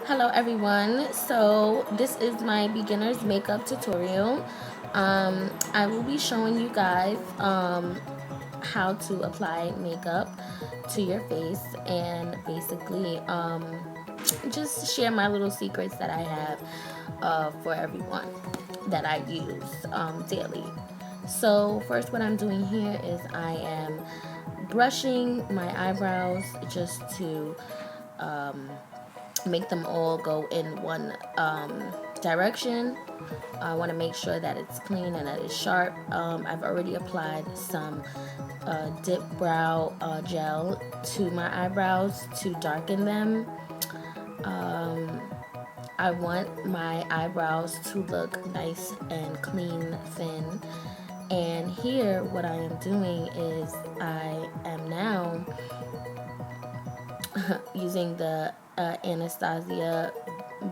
Hello everyone, so this is my beginner's makeup tutorial. I will be showing you guys how to apply makeup to your face and basically just share my little secrets that I have for everyone that I use daily. So first what I'm doing here is I am brushing my eyebrows just to make them all go in one direction. I want to make sure that it's clean and that it's sharp. I've already applied some dip brow gel to my eyebrows to darken them. I want my eyebrows to look nice and clean, thin. And here, what I am doing is I am now using the Anastasia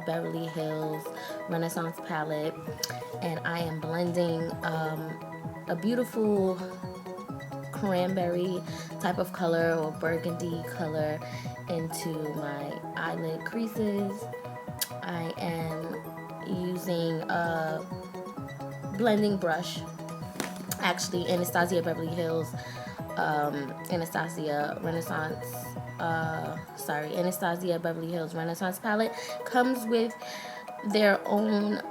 Beverly Hills Renaissance palette, and I am blending a beautiful cranberry type of color or burgundy color into my eyelid creases. I am using a blending brush, actually Anastasia Beverly Hills Anastasia Beverly Hills Renaissance palette comes with their own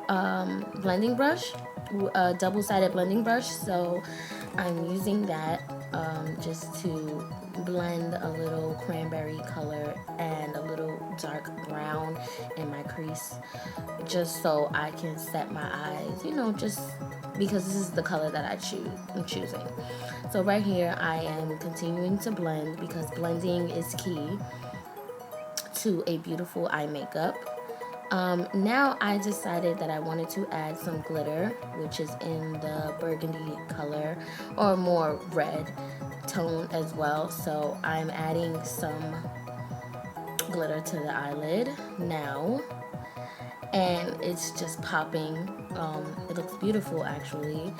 blending brush, a double-sided blending brush. So I'm using that just to blend a little cranberry color and a little dark brown in my crease, just so I can set my eyes, just because this is the color that I'm choosing. So right here I am continuing to blend because blending is key to a beautiful eye makeup. Now I decided that I wanted to add some glitter, which is in the burgundy color or more red tone as well. So I'm adding some glitter to the eyelid now, and it's just popping. It looks beautiful, actually.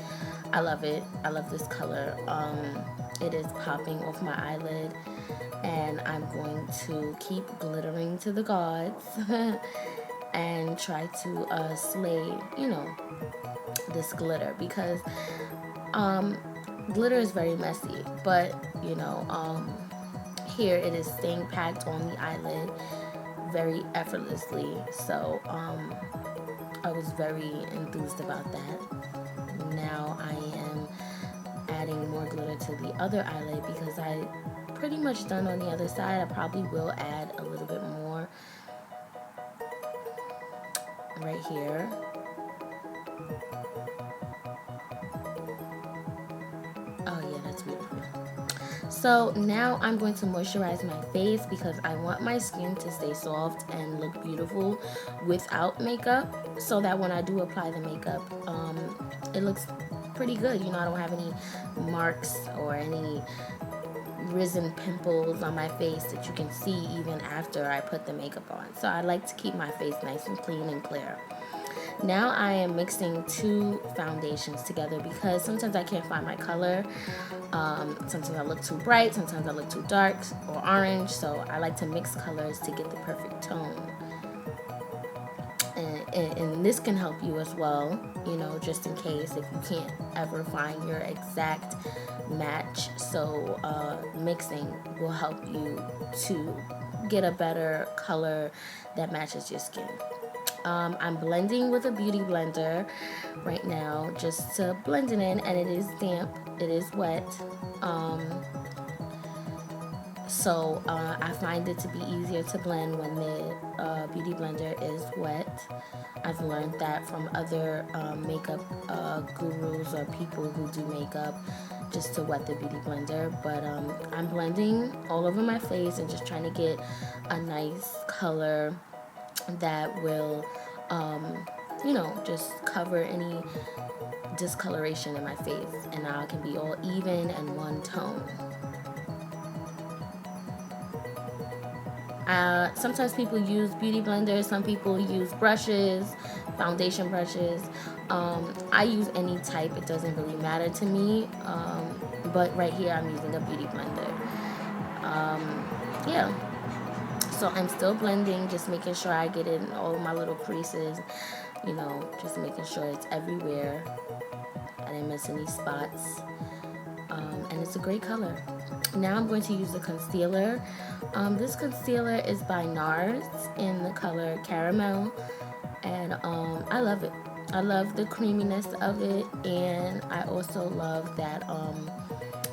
I love it. I love this color. It is popping off my eyelid, and I'm going to keep glittering to the gods and try to slay, this glitter, because glitter is very messy, but here it is staying packed on the eyelid very effortlessly. So I was very enthused about that. Now I am adding more glitter to the other eyelid because I pretty much done on the other side. I probably will add a little bit more right here. Oh yeah, that's beautiful. So now I'm going to moisturize my face because I want my skin to stay soft and look beautiful without makeup, so that when I do apply the makeup, it looks pretty good. I don't have any marks or any risen pimples on my face that you can see even after I put the makeup on. So I like to keep my face nice and clean and clear. Now I am mixing two foundations together because sometimes I can't find my color. Sometimes I look too bright, sometimes I look too dark or orange. So I like to mix colors to get the perfect tone. And this can help you as well, just in case if you can't ever find your exact match. So mixing will help you to get a better color that matches your skin. I'm blending with a beauty blender right now just to blend it in, and it is damp, it is wet. So I find it to be easier to blend when the beauty blender is wet. I've learned that from other makeup gurus or people who do makeup, just to wet the beauty blender. But I'm blending all over my face and just trying to get a nice color that will just cover any discoloration in my face, and now it can be all even and one tone. Sometimes people use beauty blenders, some people use brushes, foundation brushes. I use any type, it doesn't really matter to me, but right here I'm using a beauty blender. Yeah. So I'm still blending, just making sure I get in all my little creases, you know, just making sure it's everywhere. I didn't miss any spots. And it's a great color. Now I'm going to use the concealer. This concealer is by NARS in the color Caramel, and I love it. I love the creaminess of it, and I also love that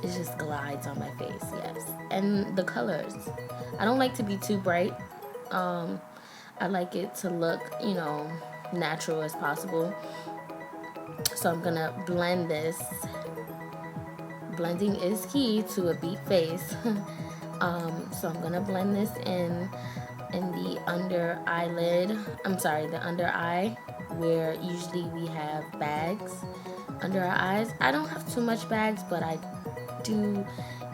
it just glides on my face, yes. And the colors. I don't like to be too bright. I like it to look, you know, natural as possible. So I'm gonna blend this. Blending is key to a beat face. So I'm gonna blend this in the under eyelid. I'm sorry, the under eye, where usually we have bags under our eyes. I don't have too much bags, but I do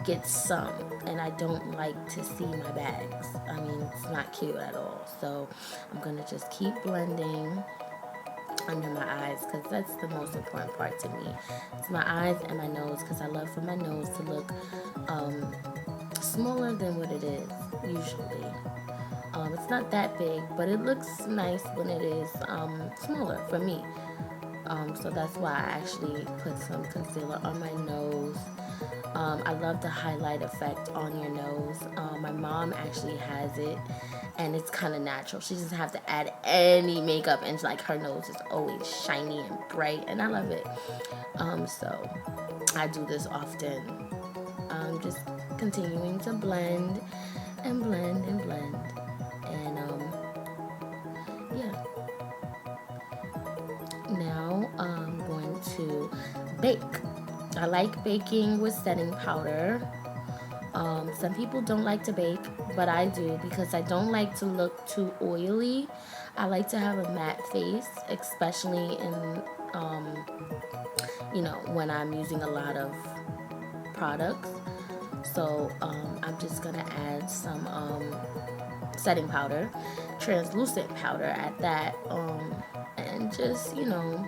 get some, and I don't like to see my bags. I mean, it's not cute at all. So I'm gonna just keep blending under my eyes, because that's the most important part to me. It's my eyes and my nose, because I love for my nose to look smaller than what it is usually. It's not that big, but it looks nice when it is smaller for me. So that's why I actually put some concealer on my nose. I love the highlight effect on your nose. My mom actually has it, and it's kind of natural. She doesn't have to add any makeup, and like her nose is always shiny and bright, and I love it. So I do this often. Just continuing to blend and blend and blend, and yeah. Now I'm going to bake. I like baking with setting powder. Some people don't like to bake, but I do, because I don't like to look too oily. I like to have a matte face, especially in, you know, when I'm using a lot of products. So I'm just gonna add some setting powder, translucent powder at that, and just, you know,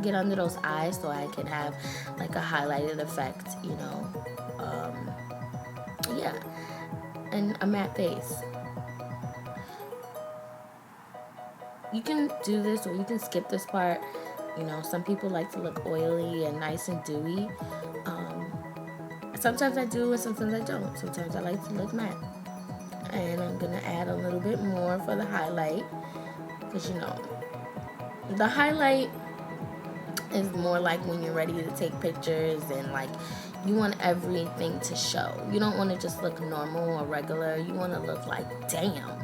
get under those eyes so I can have like a highlighted effect, you know. Yeah, and a matte face. You can do this, or you can skip this part. You know, some people like to look oily and nice and dewy. Sometimes I do, and sometimes I don't. Sometimes I like to look matte. And I'm gonna add a little bit more for the highlight, because, you know, the highlight is more like when you're ready to take pictures, and like you want everything to show. You don't want to just look normal or regular. You want to look like, damn,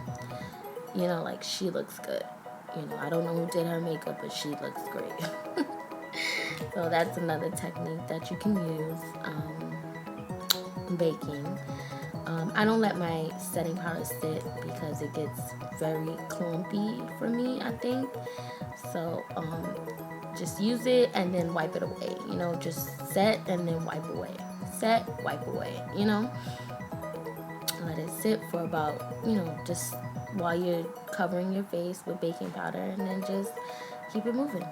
you know, like she looks good. You know, I don't know who did her makeup, but she looks great. So that's another technique that you can use, baking. I don't let my setting powder sit, because it gets very clumpy for me, I think. So just use it and then wipe it away. You know, just set and then wipe away. Set, wipe away, you know. Let it sit for about, you know, just while you're covering your face with baking powder, and then just keep it moving.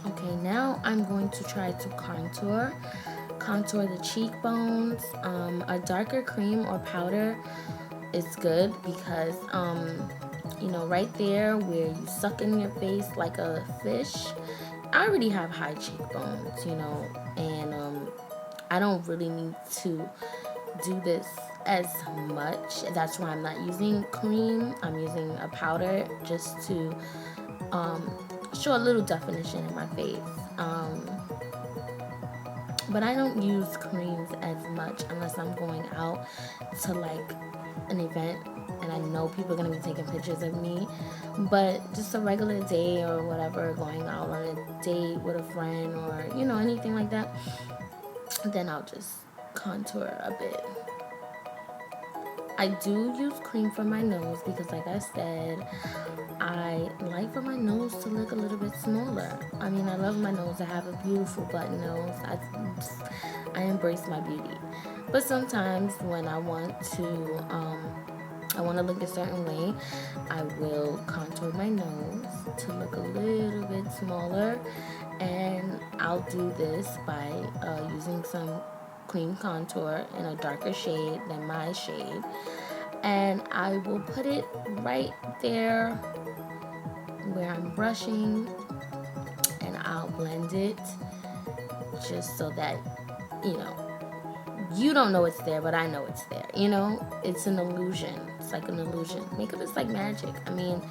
Okay, now I'm going to try to contour the cheekbones. A darker cream or powder is good, because you know, right there where you suck in your face like a fish, I already have high cheekbones, you know, and I don't really need to do this as much. That's why I'm not using cream. I'm using a powder, just to show a little definition in my face. But I don't use creams as much unless I'm going out to like an event and I know people are going to be taking pictures of me. But just a regular day or whatever, going out on a date with a friend, or, you know, anything like that, then I'll just contour a bit. I do use cream for my nose because, like I said, I like for my nose to look a little bit smaller. I mean, I love my nose. I have a beautiful button nose. I embrace my beauty. But sometimes when I want to look a certain way, I will contour my nose to look a little bit smaller. And I'll do this by using some cream contour in a darker shade than my shade, and I will put it right there where I'm brushing, and I'll blend it just so that, you know, you don't know it's there, but I know it's there. You know, it's an illusion. It's like an illusion. Makeup is like magic. I mean,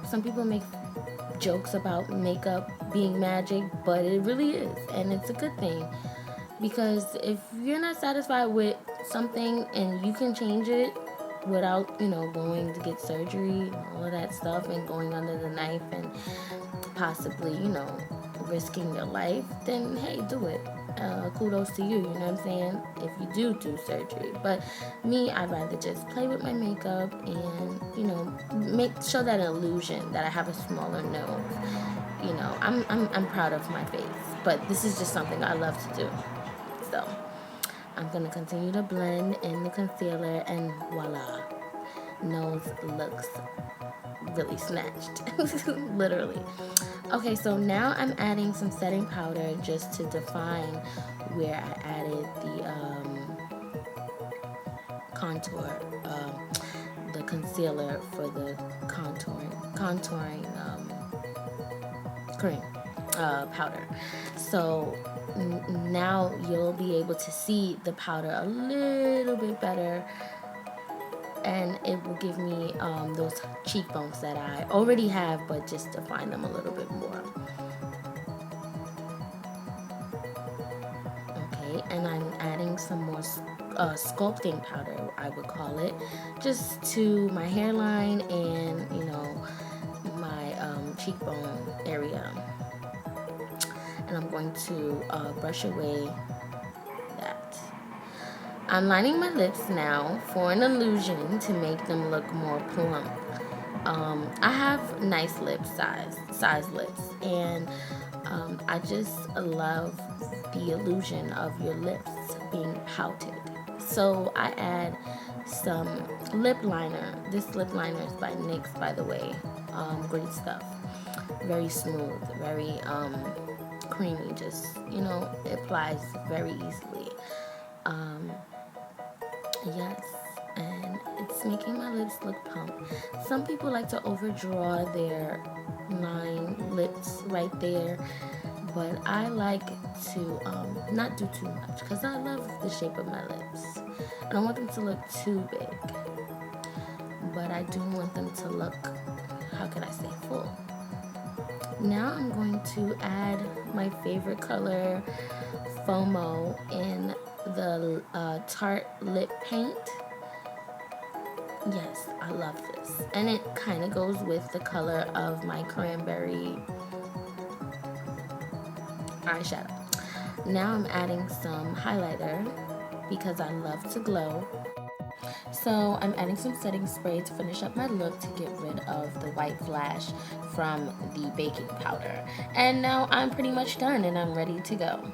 some people make jokes about makeup being magic, but it really is, and it's a good thing, because if you're not satisfied with something and you can change it without, you know, going to get surgery and all of that stuff and going under the knife and possibly, you know, risking your life, then hey, do it. Kudos to you, you know what I'm saying, if you do surgery. But me, I'd rather just play with my makeup and, you know, show that illusion that I have a smaller nose. You know, I'm proud of my face, but this is just something I love to do. So I'm gonna continue to blend in the concealer, and voila, nose looks really snatched. Literally. Okay, so now I'm adding some setting powder just to define where I added the contour, the concealer for the contouring cream powder. So now you'll be able to see the powder a little bit better, and it will give me those cheekbones that I already have, but just define them a little bit more. Okay, and I'm adding some more sculpting powder, I would call it, just to my hairline and, you know, my cheekbone area. And I'm going to brush away that. I'm lining my lips now for an illusion to make them look more plump. I have nice size lips, and I just love the illusion of your lips being pouted. So I add some lip liner. This lip liner is by NYX, by the way. Great stuff. Very smooth, very creamy. Just, you know, it applies very easily. Yes, and it's making my lips look plump. Some people like to overdraw their lips right there, but I like to not do too much, because I love the shape of my lips. I don't want them to look too big, but I do want them to look, how can I say, full. Now I'm going to add my favorite color, FOMO, in the Tarte lip paint. Yes, I love this, and it kind of goes with the color of my cranberry eyeshadow. Now I'm adding some highlighter because I love to glow. So I'm adding some setting spray to finish up my look to get rid of the white flash from the baking powder. And now I'm pretty much done and I'm ready to go.